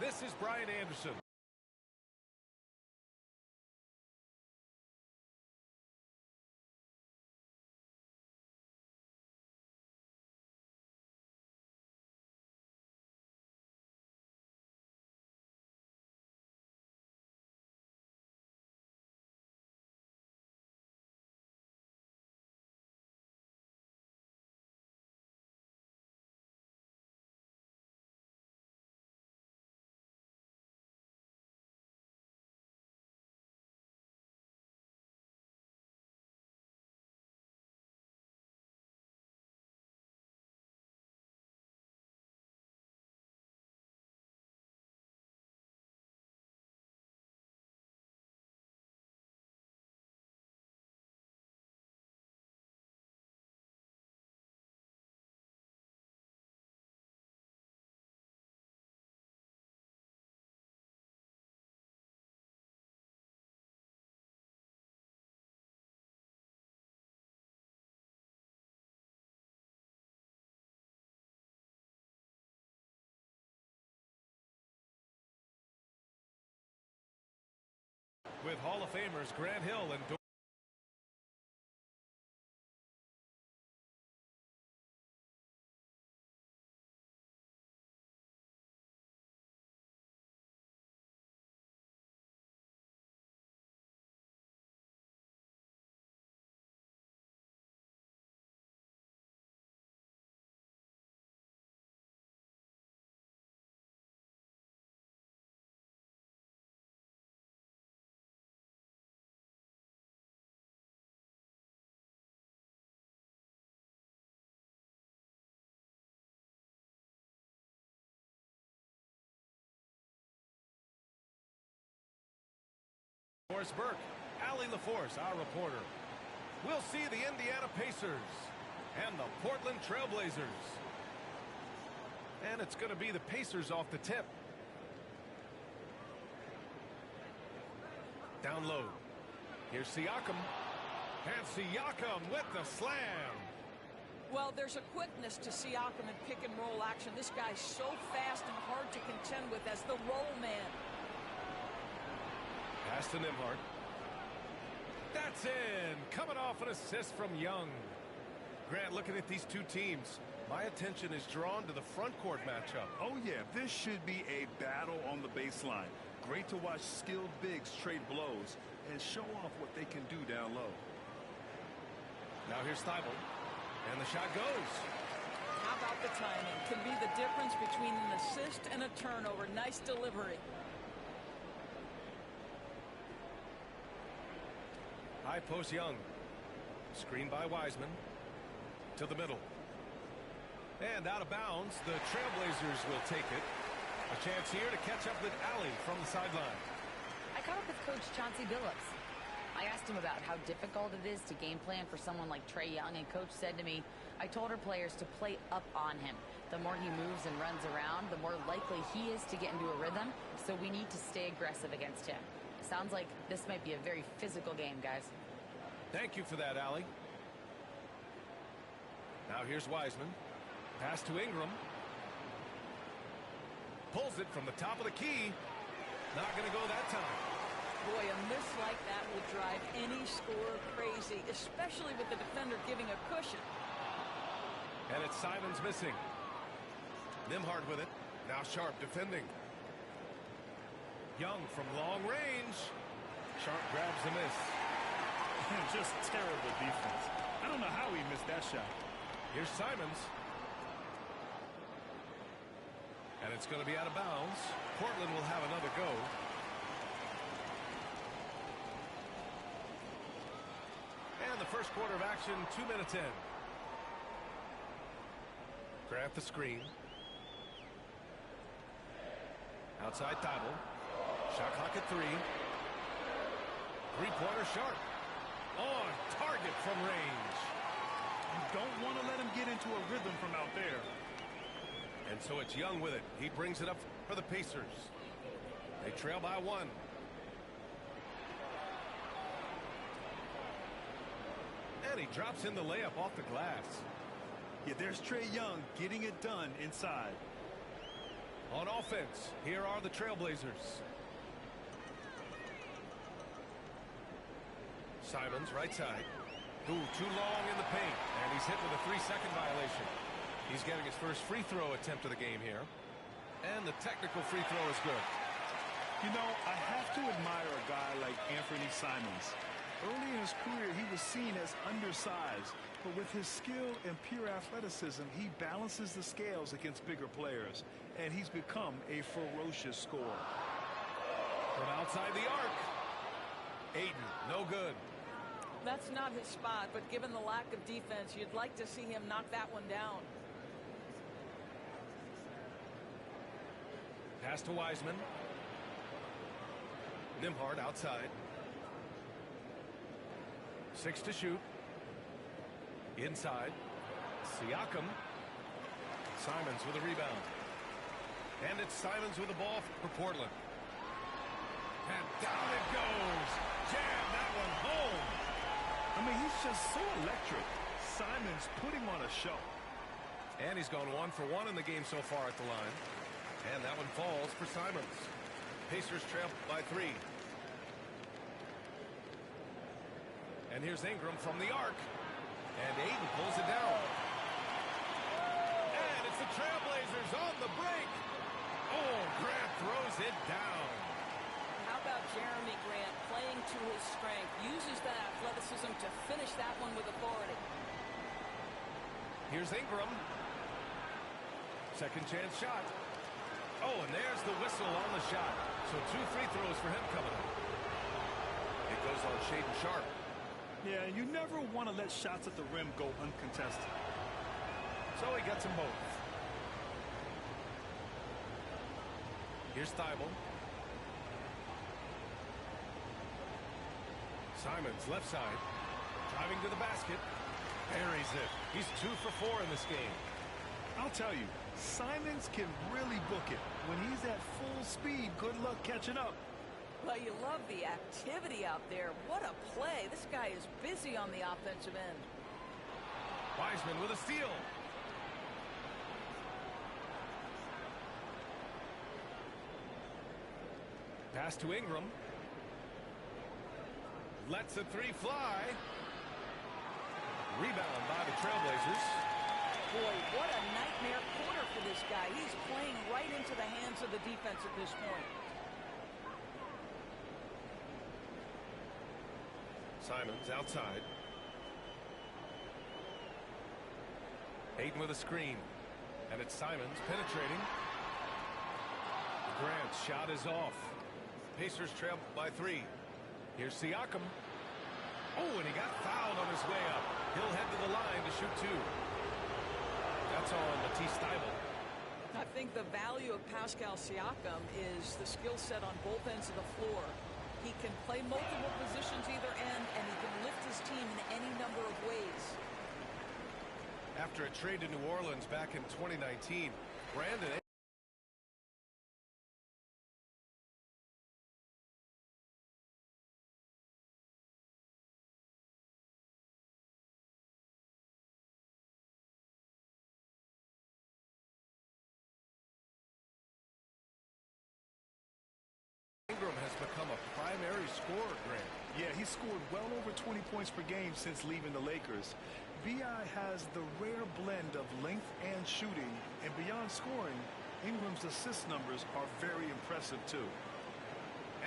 This is Brian Anderson. With Hall of Famers Grant Hill and Forrest Burke, Allie LaForce, our reporter. We'll see the Indiana Pacers and the Portland Trailblazers. And it's going to be the Pacers off the tip. Down low. Here's Siakam. And Siakam with the slam. Well, there's a quickness to Siakam in pick-and-roll action. This guy's so fast and hard to contend with as the roll man. Pass to Nembhard. That's in. Coming off an assist from Young. Grant, looking at these two teams, my attention is drawn to the front court matchup. Oh, yeah, this should be a battle on the baseline. Great to watch skilled bigs trade blows and show off what they can do down low. Now here's Thibault. And the shot goes. How about the timing? Can be the difference between an assist and a turnover. Nice delivery. High post Young. Screen by Wiseman. To the middle. And out of bounds, the Trailblazers will take it. A chance here to catch up with Allie from the sideline. I caught up with Coach Chauncey Billups. I asked him about how difficult it is to game plan for someone like Trae Young, and Coach said to me, I told our players to play up on him. The more he moves and runs around, the more likely he is to get into a rhythm, so we need to stay aggressive against him. Sounds like this might be a very physical game, guys. Thank you for that, Allie. Now here's Wiseman. Pass to Ingram. Pulls it from the top of the key. Not going to go that time. Boy, a miss like that will drive any scorer crazy, especially with the defender giving a cushion. And it's Simons missing. Nembhard with it. Now Sharp defending. Young from long range. Sharp grabs the miss. Just terrible defense. I don't know how he missed that shot. Here's Simons. And it's going to be out of bounds. Portland will have another go. And the first quarter of action, 2 minutes in. Grant the screen. Outside Thibault. Shot clock at 3. Three-pointer Sharp. On target from range. You don't want to let him get into a rhythm from out there. And so it's Young with it. He brings it up for the Pacers. They trail by 1. And he drops in the layup off the glass. Yeah, there's Trae Young getting it done inside. On offense, here are the Trailblazers. Simons, right side. Ooh, too long in the paint. And he's hit with a 3-second violation. He's getting his first free throw attempt of the game here. And the technical free throw is good. You know, I have to admire a guy like Anthony Simons. Early in his career, he was seen as undersized. But with his skill and pure athleticism, he balances the scales against bigger players. And he's become a ferocious scorer. From outside the arc. Ayton, no good. That's not his spot, but given the lack of defense, you'd like to see him knock that one down. Pass to Wiseman. Nimhard outside. 6 to shoot. Inside. Siakam. Simons with a rebound. And it's Simons with the ball for Portland. And down it goes. Jam that one home. I mean, he's just so electric. Simons putting on a show. And he's gone 1 for 1 in the game so far at the line. And that one falls for Simons. Pacers trail by 3. And here's Ingram from the arc. And Ayton pulls it down. And it's the Trailblazers on the break. Oh, Grant throws it down. How about Jeremy Grant playing to his strength, uses that athleticism to finish that one with authority. Here's Ingram. Second chance shot. Oh, and there's the whistle on the shot. So 2 free throws for him coming up. It goes on Shaedon Sharp. Yeah, you never want to let shots at the rim go uncontested. So he gets them both. Here's Thibault. Simons, left side. Driving to the basket. Buries it. He's 2 for 4 in this game. I'll tell you, Simons can really book it. When he's at full speed, good luck catching up. Well, you love the activity out there. What a play. This guy is busy on the offensive end. Wiseman with a steal. Pass to Ingram. Lets a 3 fly. Rebound by the Trailblazers. Boy, what a nightmare quarter for this guy. He's playing right into the hands of the defense at this point. Simons outside. Ayton with a screen. And it's Simons penetrating. Grant's shot is off. Pacers trail by 3. Here's Siakam. Oh, and he got fouled on his way up. He'll head to the line to shoot 2. That's on Matisse Thybulle. I think the value of Pascal Siakam is the skill set on both ends of the floor. He can play multiple positions either end, and he can lift his team in any number of ways. After a trade to New Orleans back in 2019, Brandon Ingram has become a primary scorer, Grant. Yeah, he scored well over 20 points per game since leaving the Lakers. B.I. has the rare blend of length and shooting, and beyond scoring, Ingram's assist numbers are very impressive too.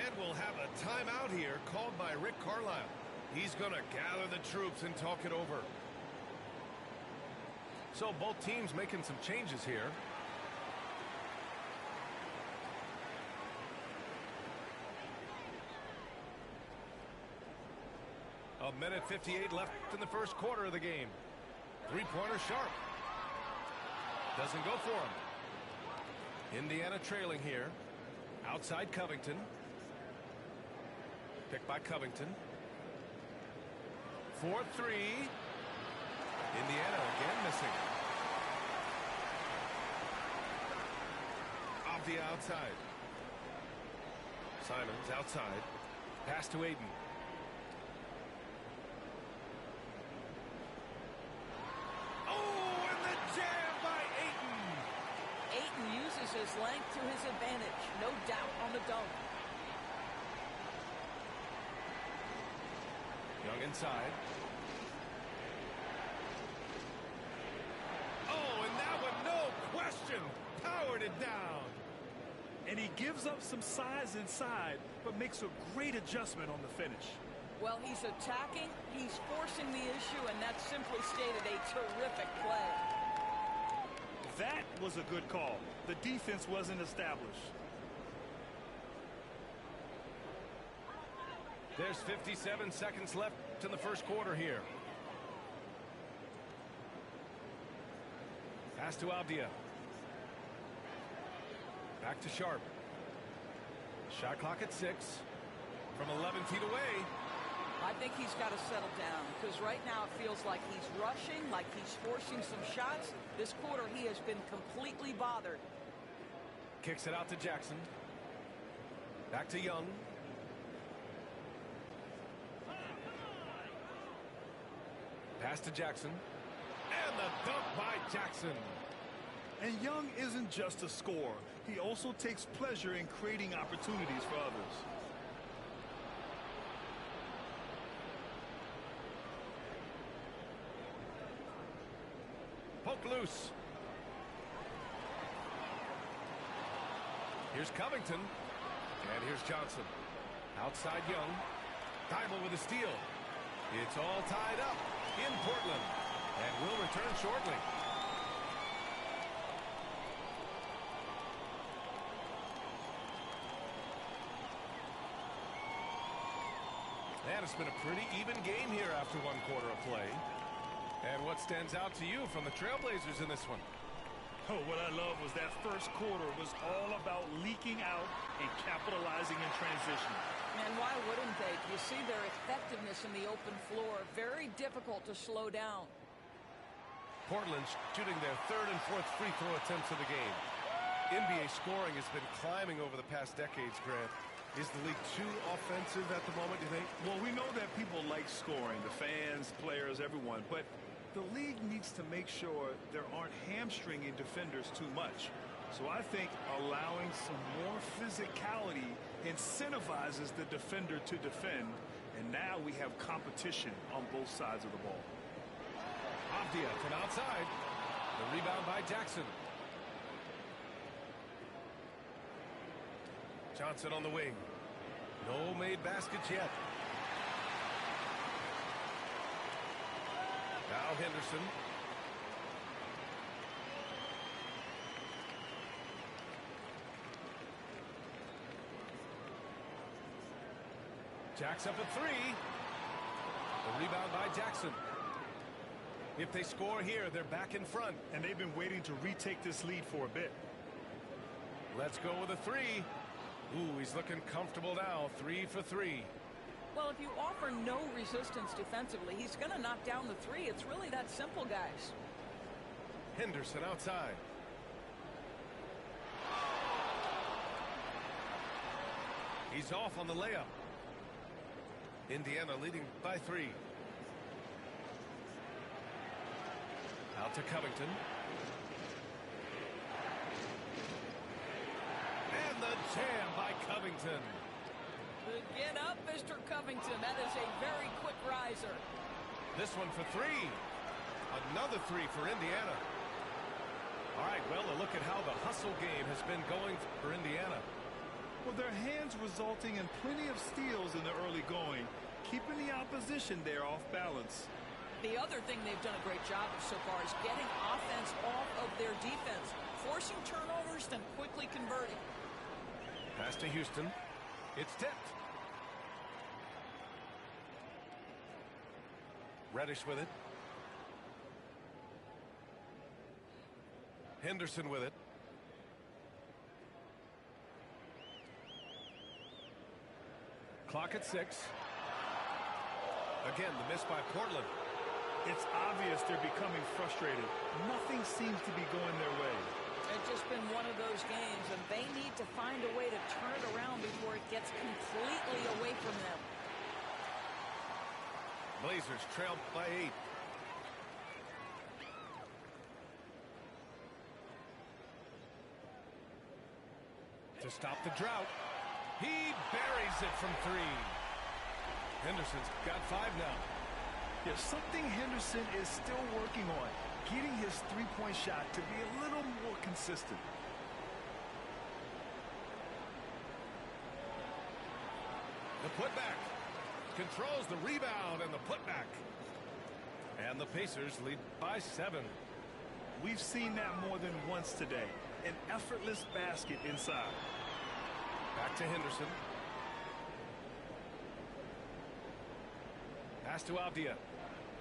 And we'll have a timeout here called by Rick Carlisle. He's going to gather the troops and talk it over. So both teams making some changes here. A minute 58 left in the first quarter of the game. Three-pointer Sharp. Doesn't go for him. Indiana trailing here. Outside Covington. Picked by Covington. 4-3. Indiana again missing. Off the outside. Simons outside. Pass to Ayton. length to his advantage. No doubt on the dunk. Young inside. Oh, and that one, no question, powered it down. And he gives up some size inside, but makes a great adjustment on the finish. Well, he's attacking, he's forcing the issue, and that's simply stated a terrific play. That was a good call. The defense wasn't established. There's 57 seconds left in the first quarter here. Pass to Avdia. Back to Sharp. Shot clock at 6. From 11 feet away. I think he's got to settle down, because right now it feels like he's rushing, like he's forcing some shots. This quarter he has been completely bothered. Kicks it out to Jackson. Back to Young. Pass to Jackson. And the dunk by Jackson. And Young isn't just a scorer. He also takes pleasure in creating opportunities for others. Poke loose. Here's Covington. And here's Johnson. Outside Young. Thibault with a steal. It's all tied up in Portland. And will return shortly. And it's been a pretty even game here after one quarter of play. And what stands out to you from the Trailblazers in this one? Oh, what I love was that first quarter was all about leaking out and capitalizing in transition. And why wouldn't they? You see their effectiveness in the open floor. Very difficult to slow down. Portland's shooting their third and fourth free throw attempts of the game. NBA scoring has been climbing over the past decades, Grant. Is the league too offensive at the moment, you think? Well, we know that people like scoring, the fans, players, everyone, but the league needs to make sure there aren't hamstringing defenders too much. So I think allowing some more physicality incentivizes the defender to defend, and now we have competition on both sides of the ball. Avdia from outside. The rebound by Jackson. Johnson on the wing. No made baskets yet. Now Henderson. Jacks up a three. The rebound by Jackson. If they score here, they're back in front. And they've been waiting to retake this lead for a bit. Let's go with a three. Ooh, he's looking comfortable now. 3 for 3. Well, if you offer no resistance defensively, he's going to knock down the three. It's really that simple, guys. Henderson outside. He's off on the layup. Indiana leading by 3. Out to Covington. And the jam by Covington. Get up, Mr. Covington. That is a very quick riser. This one for 3. Another 3 for Indiana. All right, well, a look at how the hustle game has been going for Indiana. Well, their hands resulting in plenty of steals in the early going, keeping the opposition there off balance. The other thing they've done a great job of so far is getting offense off of their defense, forcing turnovers, then quickly converting. Pass to Houston. It's tipped. Reddish with it. Henderson with it. Clock at 6. Again, the miss by Portland. It's obvious they're becoming frustrated. Nothing seems to be going their way. It's just been one of those games, and they need to find a way to turn it around before it gets completely away from them. Blazers trail by 8. to stop the drought. He buries it from 3. Henderson's got 5 now. There's something Henderson is still working on, getting his three-point shot to be a little more consistent. The putback controls the rebound and the putback. And the Pacers lead by 7. We've seen that more than once today. An effortless basket inside. Back to Henderson. Pass to Avdia.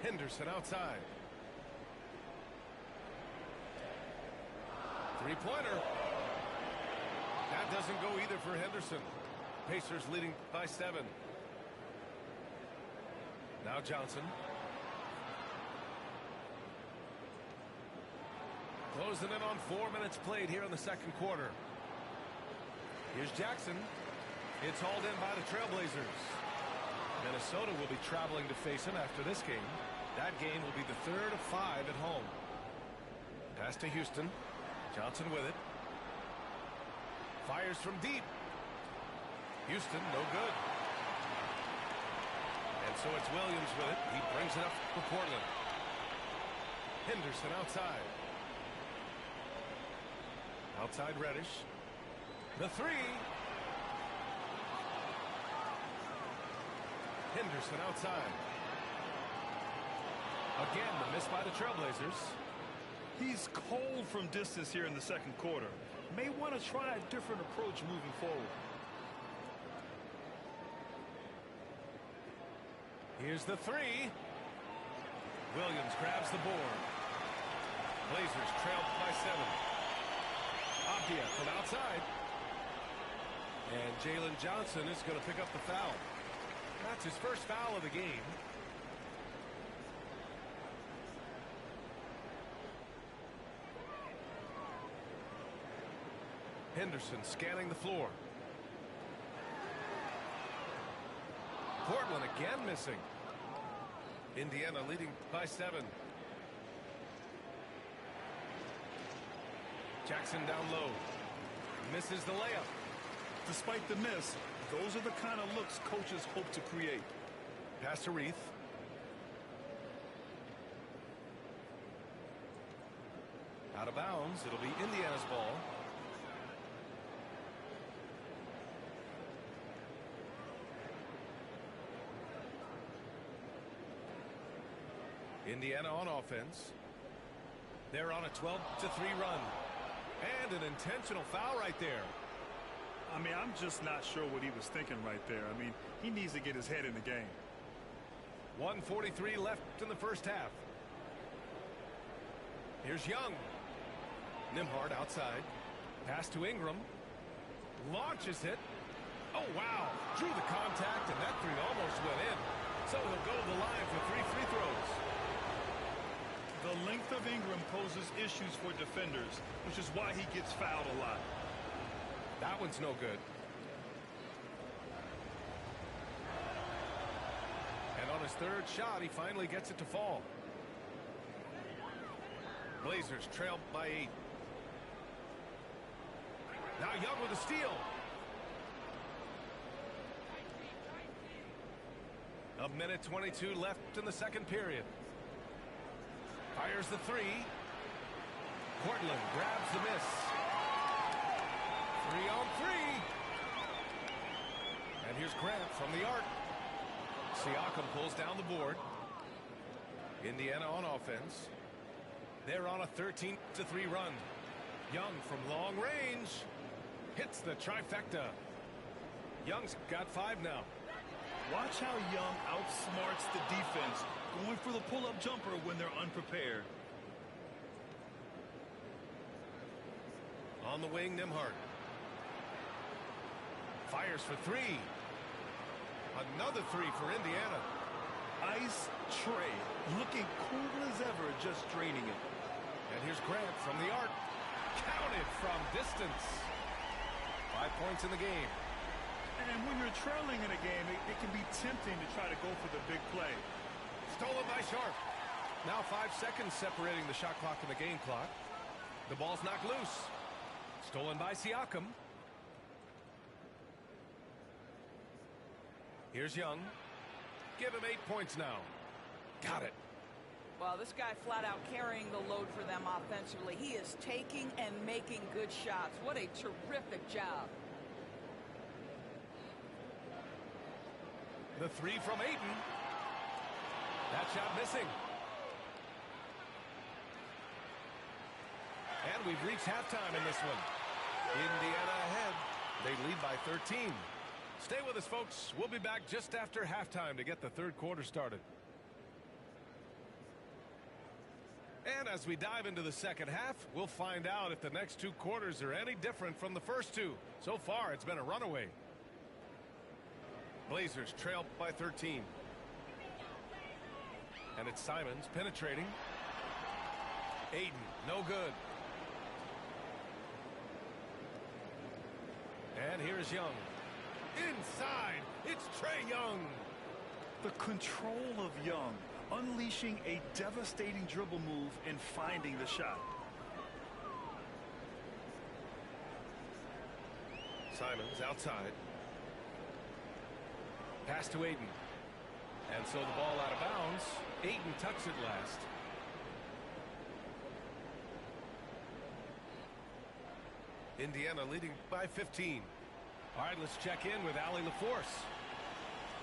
Henderson outside. Three-pointer. That doesn't go either for Henderson. Pacers leading by 7. Now Johnson. Closing in on 4 minutes played here in the second quarter. Here's Jackson. It's hauled in by the Trailblazers. Minnesota will be traveling to face him after this game. That game will be the 3rd of 5 at home. Pass to Houston. Johnson with it. Fires from deep. Houston, no good. And so it's Williams with it. He brings it up for Portland. Henderson outside. Outside Reddish. The 3. Henderson outside. Again, the miss by the Trailblazers. He's cold from distance here in the second quarter. May want to try a different approach moving forward. Here's the 3. Williams grabs the board. Blazers trail by 7. Avdia from outside. And Jalen Johnson is going to pick up the foul. That's his first foul of the game. Henderson scanning the floor. Portland again missing. Indiana leading by 7. Jackson down low. Misses the layup. Despite the miss, those are the kind of looks coaches hope to create. Pass to Reith. Out of bounds. It'll be Indiana's ball. Indiana on offense. They're on a 12-3 run. And an intentional foul right there. I mean, I'm just not sure what he was thinking right there. I mean, he needs to get his head in the game. 1:43 left in the first half. Here's Young. Nembhard outside. Pass to Ingram. Launches it. Oh, wow. Drew the contact, and that 3 almost went in. So he'll go to the line for 3 free throws. The length of Ingram poses issues for defenders, which is why he gets fouled a lot. That one's no good. And on his 3rd shot, he finally gets it to fall. Blazers trail by 8. Now Young with a steal. A minute 22 left in the second period. Fires the 3. Portland grabs the miss. 3 on 3. And here's Grant from the arc. Siakam pulls down the board. Indiana on offense. They're on a 13-3 run. Young from long range hits the trifecta. Young's got 5 now. Watch how Young outsmarts the defense, going for the pull-up jumper when they're unprepared. On the wing, Nembhard. Fires for 3. Another 3 for Indiana. Ice tray, looking cool as ever, just draining it. And here's Grant from the arc. Counted from distance. 5 points in the game. And when you're trailing in a game, it can be tempting to try to go for the big play. Stolen by Sharp. Now 5 seconds separating the shot clock and the game clock. The ball's knocked loose. Stolen by Siakam. Here's Young. Give him 8 points now. Got it. Well, this guy flat out carrying the load for them offensively. He is taking and making good shots. What a terrific job. The three from Ayton. That shot missing. And we've reached halftime in this one. Indiana ahead. They lead by 13. Stay with us, folks. We'll be back just after halftime to get the third quarter started. And as we dive into the second half, we'll find out if the next 2 quarters are any different from the first 2. So far, it's been a runaway. Blazers trail by 13. And it's Simons penetrating. Ayton, no good. And here's Young. Inside, it's Trae Young. The control of Young, unleashing a devastating dribble move and finding the shot. Simons outside. Pass to Ayton. And so the ball out of bounds. Ayton tucks it last. Indiana leading by 15. All right, let's check in with Allie LaForce.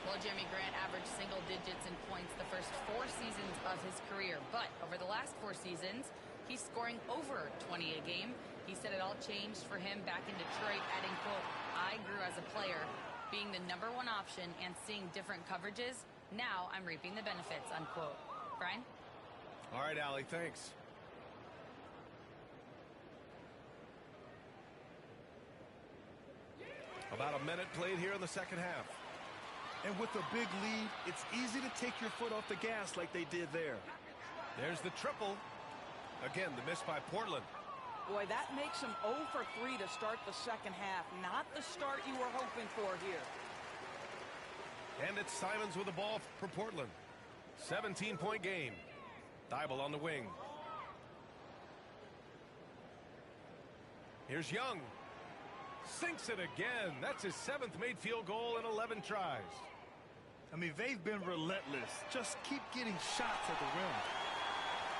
Well, Jimmy Grant averaged single digits in points the first 4 seasons of his career. But over the last 4 seasons, he's scoring over 20 a game. He said it all changed for him back in Detroit, adding, quote, "I grew as a player, being the #1 option and seeing different coverages. Now I'm reaping the benefits," unquote. Brian? All right, Allie, thanks. About a minute played here in the second half. And with a big lead, it's easy to take your foot off the gas like they did there. There's the triple. Again, the miss by Portland. Boy, that makes him 0 for 3 to start the second half. Not the start you were hoping for here. And it's Simons with the ball for Portland. 17-point game. Thibault on the wing. Here's Young. Sinks it again. That's his 7th made field goal in 11 tries. I mean, they've been relentless. Just keep getting shots at the rim.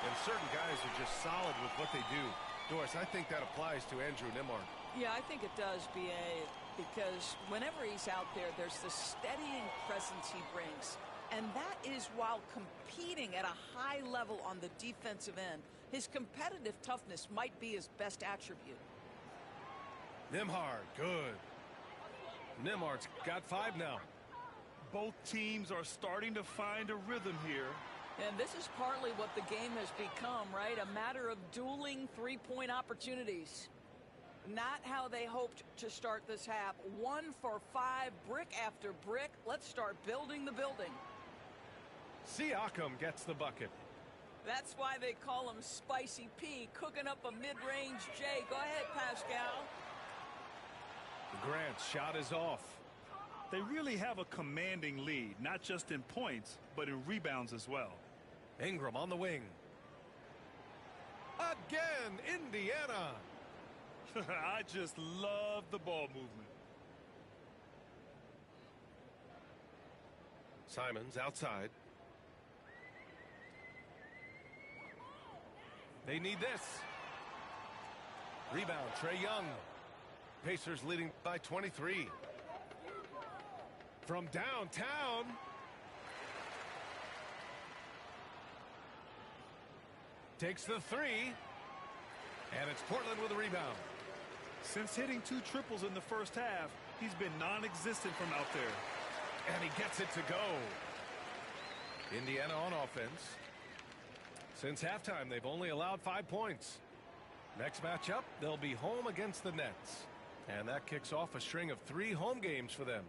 And certain guys are just solid with what they do. Doris, I think that applies to Andrew Nembhard. Yeah, I think it does, B.A., because whenever he's out there, there's the steadying presence he brings. And that is while competing at a high level on the defensive end. His competitive toughness might be his best attribute. Nembhard, good. Nembhard's got 5 now. Both teams are starting to find a rhythm here. And this is partly what the game has become, right? A matter of dueling 3-point opportunities. Not how they hoped to start this half. 1 for 5, brick after brick. Let's start building the building. Siakam gets the bucket. That's why they call him Spicy P, cooking up a mid-range J. Go ahead, Pascal. Grant's shot is off. They really have a commanding lead, not just in points, but in rebounds as well. Ingram on the wing. Again, Indiana. I just love the ball movement. Simons outside. They need this. Rebound, Trae Young. Pacers leading by 23. From downtown. Takes the 3. And it's Portland with a rebound. Since hitting 2 triples in the first half, he's been non-existent from out there. And he gets it to go. Indiana on offense. Since halftime, they've only allowed 5 points. Next matchup, they'll be home against the Nets. And that kicks off a string of 3 home games for them.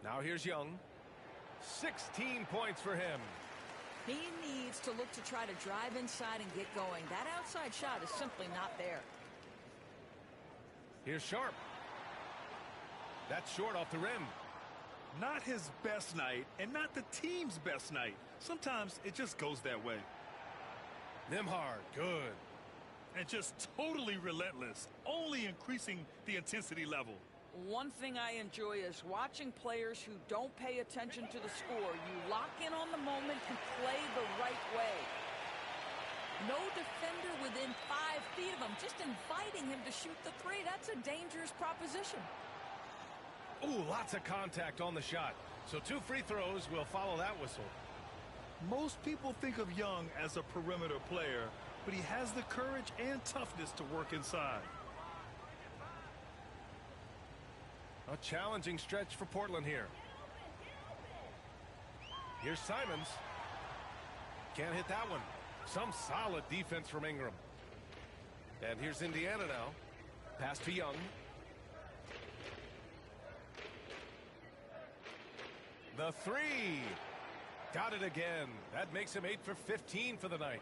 Now here's Young. 16 points for him. He needs to look to try to drive inside and get going. That outside shot is simply not there. Here's Sharp. That's short off the rim. Not his best night and not the team's best night. Sometimes it just goes that way. Nembhard, good. And just totally relentless, only increasing the intensity level. One thing I enjoy is watching players who don't pay attention to the score. You lock in on the moment and play the right way. No defender within 5 feet of him, just inviting him to shoot the three. That's a dangerous proposition. Ooh, lots of contact on the shot. So 2 free throws will follow that whistle. Most people think of Young as a perimeter player, but he has the courage and toughness to work inside. A challenging stretch for Portland here. Here's Simons. Can't hit that one. Some solid defense from Ingram. And here's Indiana now. Pass to Young. The three. Got it again. That makes him 8 for 15 for the night.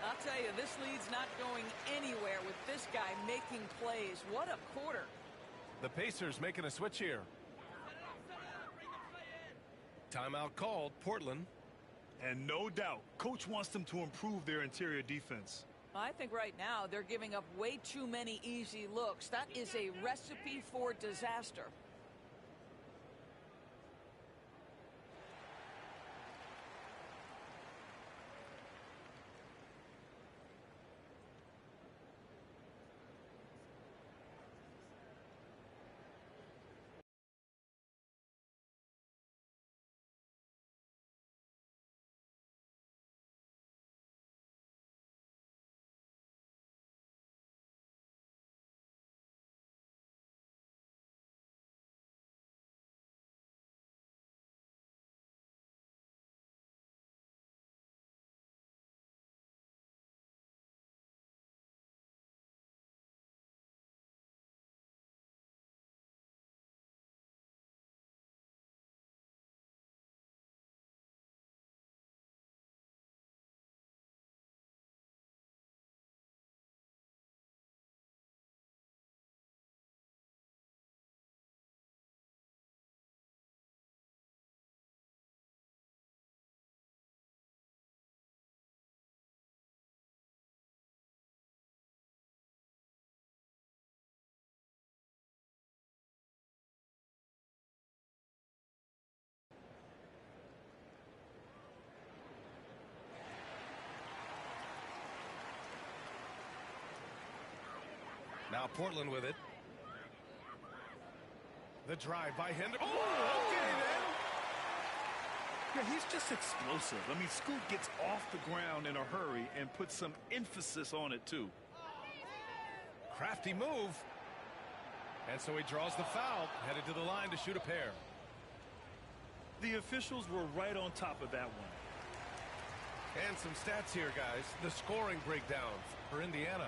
I'll tell you, this lead's not going anywhere with this guy making plays. What a quarter. The Pacers making a switch here. Timeout called, Portland. And no doubt, coach wants them to improve their interior defense. I think right now they're giving up way too many easy looks. That is a recipe for disaster. Now Portland with it. The drive by Henderson. Oh, okay then. Yeah, he's just explosive. I mean, Scoot gets off the ground in a hurry and puts some emphasis on it, too. Crafty move. And so he draws the foul, headed to the line to shoot a pair. The officials were right on top of that one. And some stats here, guys. The scoring breakdown for Indiana.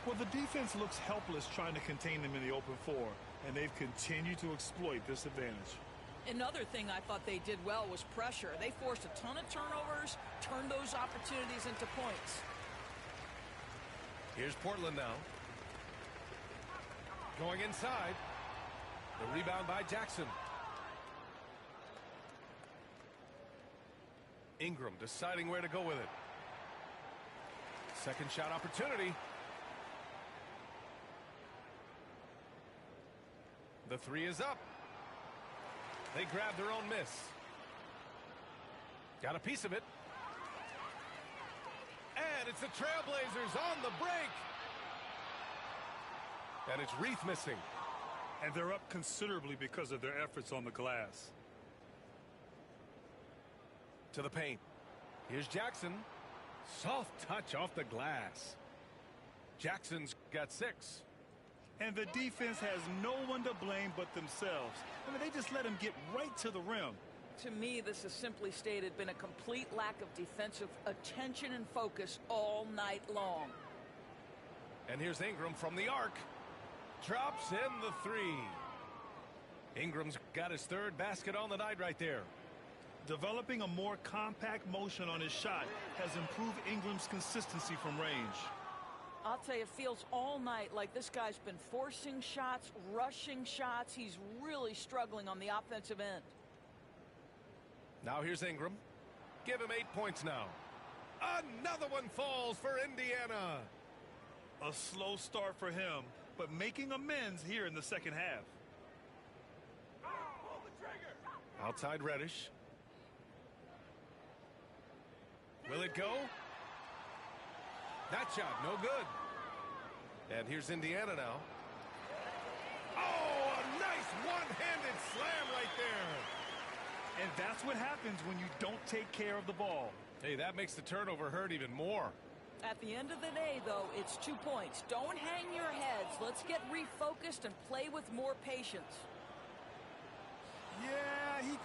Well, the defense looks helpless trying to contain them in the open floor, and they've continued to exploit this advantage. Another thing I thought they did well was pressure. They forced a ton of turnovers, turned those opportunities into points. Here's Portland now. Going inside. The rebound by Jackson. Ingram deciding where to go with it. Second shot opportunity. The three is up. They grab their own miss. Got a piece of it. And it's the Trailblazers on the break. And it's Reith missing. And they're up considerably because of their efforts on the glass. To the paint. Here's Jackson. Soft touch off the glass. Jackson's got 6. And the defense has no one to blame but themselves. I mean, they just let him get right to the rim. To me, this has simply stated been a complete lack of defensive attention and focus all night long. And here's Ingram from the arc. Drops in the three. Ingram's got his 3rd basket on the night right there. Developing a more compact motion on his shot has improved Ingram's consistency from range. I'll tell you, it feels all night like this guy's been forcing shots, rushing shots. He's really struggling on the offensive end. Now here's Ingram. Give him 8 points now. Another one falls for Indiana. A slow start for him, but making amends here in the second half. Outside Reddish. Will it go? That shot, no good. And here's Indiana now. Oh, a nice one-handed slam right there. And that's what happens when you don't take care of the ball. Hey, that makes the turnover hurt even more. At the end of the day, though, it's 2 points. Don't hang your heads. Let's get refocused and play with more patience. Yeah, he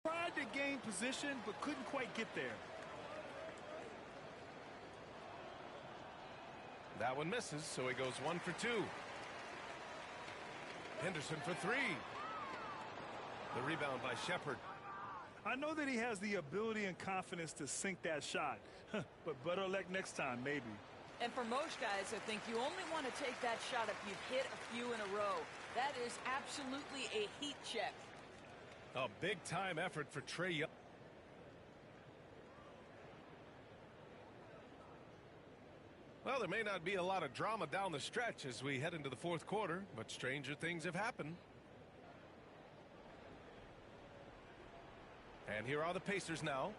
tried to gain position, but couldn't quite get there. That one misses, so he goes 1 for 2. Henderson for 3. The rebound by Shepard. I know that he has the ability and confidence to sink that shot, but better luck next time, maybe. And for most guys, I think you only want to take that shot if you've hit a few in a row. That is absolutely a heat check. A big-time effort for Trae Young. Well, there may not be a lot of drama down the stretch as we head into the fourth quarter, but stranger things have happened. And here are the Pacers now.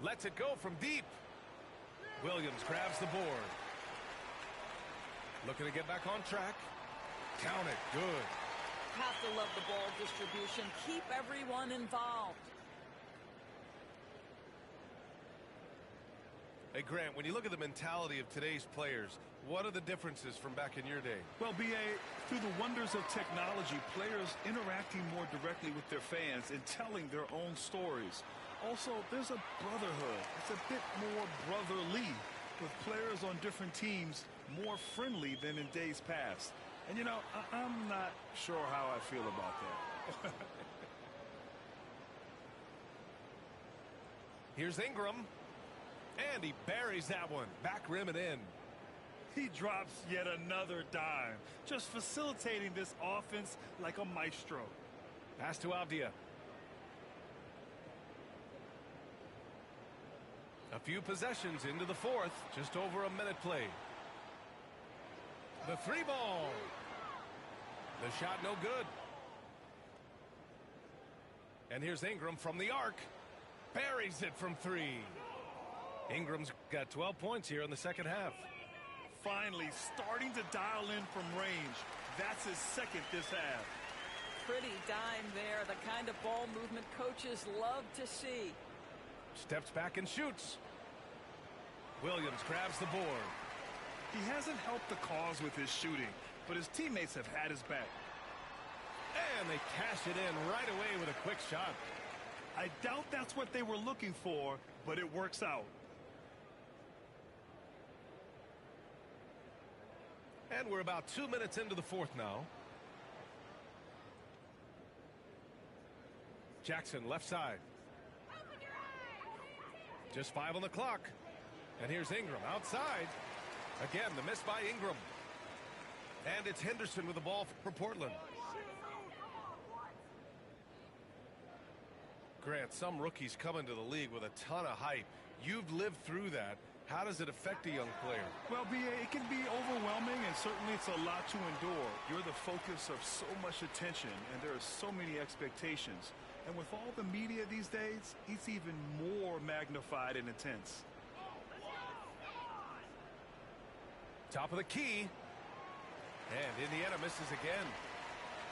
Lets it go from deep. Williams grabs the board. Looking to get back on track. Count it. Good. Have to love the ball distribution. Keep everyone involved. Hey, Grant, when you look at the mentality of today's players, what are the differences from back in your day? Well, B.A., through the wonders of technology, players interacting more directly with their fans and telling their own stories. Also, there's a brotherhood. It's a bit more brotherly, with players on different teams more friendly than in days past. And, you know, I'm not sure how I feel about that. Here's Ingram. And he buries that one. Back rim and in. He drops yet another dime, just facilitating this offense like a maestro. Pass to Avdia. A few possessions into the fourth. Just over a minute played. The 3 ball. The shot no good. And here's Ingram from the arc. Buries it from 3. Ingram's got 12 points here in the second half. Finally starting to dial in from range. That's his second this half. Pretty dime there. The kind of ball movement coaches love to see. Steps back and shoots. Williams grabs the board. He hasn't helped the cause with his shooting, but his teammates have had his back. And they cash it in right away with a quick shot. I doubt that's what they were looking for, but it works out. And we're about 2 minutes into the fourth now. Jackson left side. Just 5 on the clock. And here's Ingram outside. Again, the miss by Ingram. And it's Henderson with the ball for Portland. Grant, some rookies come into the league with a ton of hype. You've lived through that. How does it affect a young player? Well, B.A., it can be overwhelming, and certainly it's a lot to endure. You're the focus of so much attention, and there are so many expectations. And with all the media these days, it's even more magnified and intense. Top of the key. And Indiana misses again.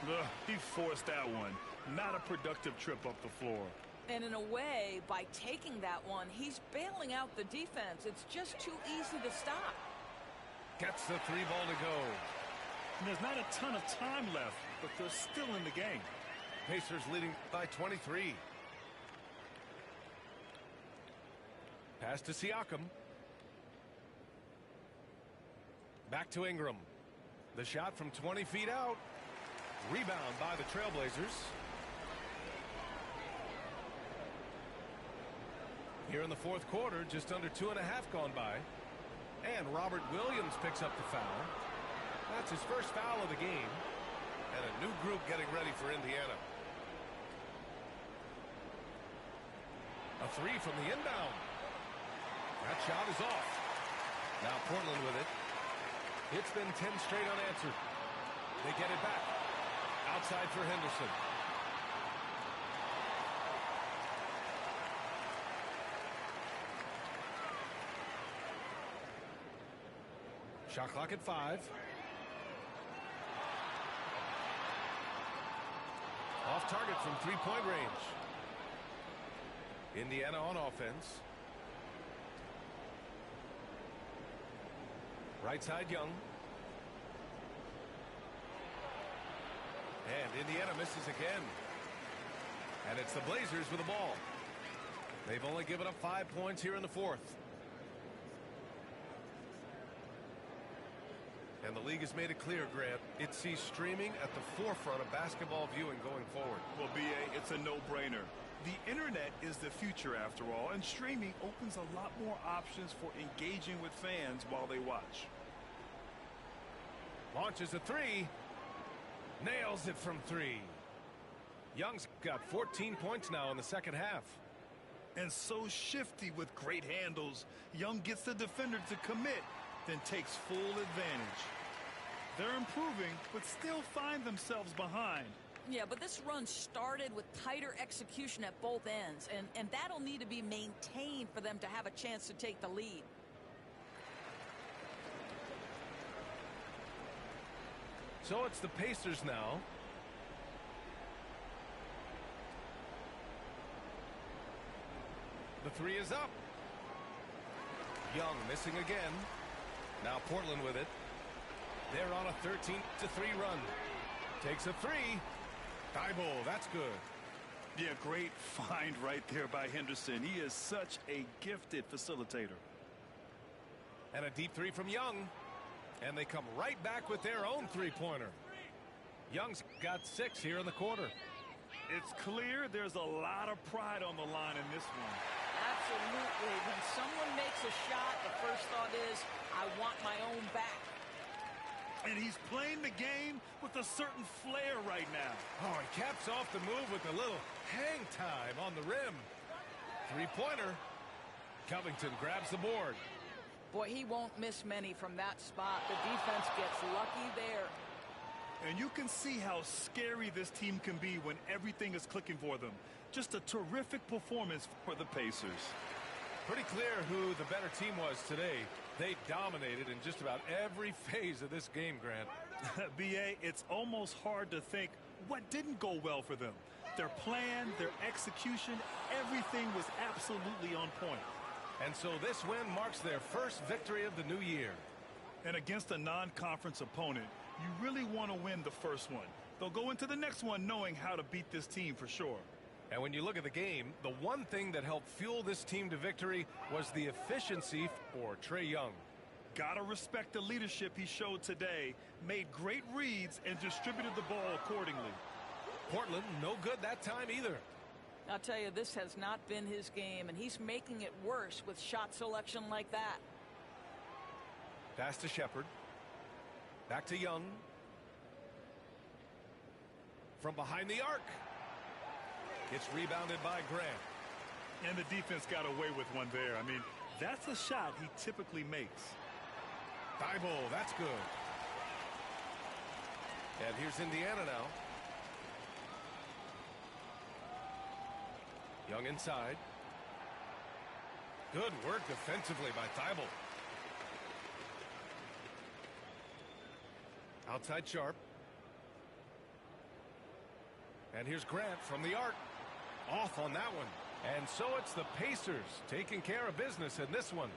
Ugh, he forced that one. Not a productive trip up the floor. And in a way, by taking that one, he's bailing out the defense. It's just too easy to stop. Gets the 3 ball to go. And there's not a ton of time left, but they're still in the game. Pacers leading by 23. Pass to Siakam. Back to Ingram. The shot from 20 feet out. Rebound by the Trailblazers. Here in the fourth quarter, just under 2.5 gone by. And Robert Williams picks up the foul. That's his first foul of the game. And a new group getting ready for Indiana. A three from the inbound. That shot is off. Now Portland with it. It's been 10 straight unanswered. They get it back. Outside for Henderson. Shot clock at 5. Off target from three-point range. Indiana on offense. Right side Young. And Indiana misses again. And it's the Blazers with the ball. They've only given up 5 points here in the fourth. And the league has made it clear, Grant, it sees streaming at the forefront of basketball viewing going forward. Well, B.A., it's a no-brainer. The internet is the future, after all, and streaming opens a lot more options for engaging with fans while they watch. Launches a three. Nails it from 3. Young's got 14 points now in the second half. And so shifty with great handles. Young gets the defender to commit, then takes full advantage. They're improving, but still find themselves behind. Yeah, but this run started with tighter execution at both ends, and that'll need to be maintained for them to have a chance to take the lead. So it's the Pacers now. The three is up. Young missing again. Now Portland with it. They're on a 13-3 run. Takes a three. Thibault, that's good. Yeah, great find right there by Henderson. He is such a gifted facilitator. And a deep three from Young. And they come right back with their own three-pointer. Young's got 6 here in the quarter. It's clear there's a lot of pride on the line in this one. Absolutely. When someone makes a shot, the first thought is, I want my own back. And he's playing the game with a certain flair right now. Oh, he caps off the move with a little hang time on the rim. Three-pointer. Covington grabs the board. Boy, he won't miss many from that spot. The defense gets lucky there. And you can see how scary this team can be when everything is clicking for them. Just a terrific performance for the Pacers. Pretty clear who the better team was today. They dominated in just about every phase of this game, Grant. B.A., it's almost hard to think what didn't go well for them. Their plan, their execution, everything was absolutely on point. And so this win marks their first victory of the new year. And against a non-conference opponent, you really want to win the first one. They'll go into the next one knowing how to beat this team for sure. And when you look at the game, the one thing that helped fuel this team to victory was the efficiency for Trae Young. Gotta respect the leadership he showed today, made great reads, and distributed the ball accordingly. Portland, no good that time either. I'll tell you, this has not been his game, and he's making it worse with shot selection like that. Pass to Shepard. Back to Young. From behind the arc. It's rebounded by Grant. And the defense got away with one there. I mean, that's a shot he typically makes. Thibault, that's good. And here's Indiana now. Young inside. Good work defensively by Thibault. Outside Sharp. And here's Grant from the arc. Off on that one. And so it's the Pacers taking care of business in this one.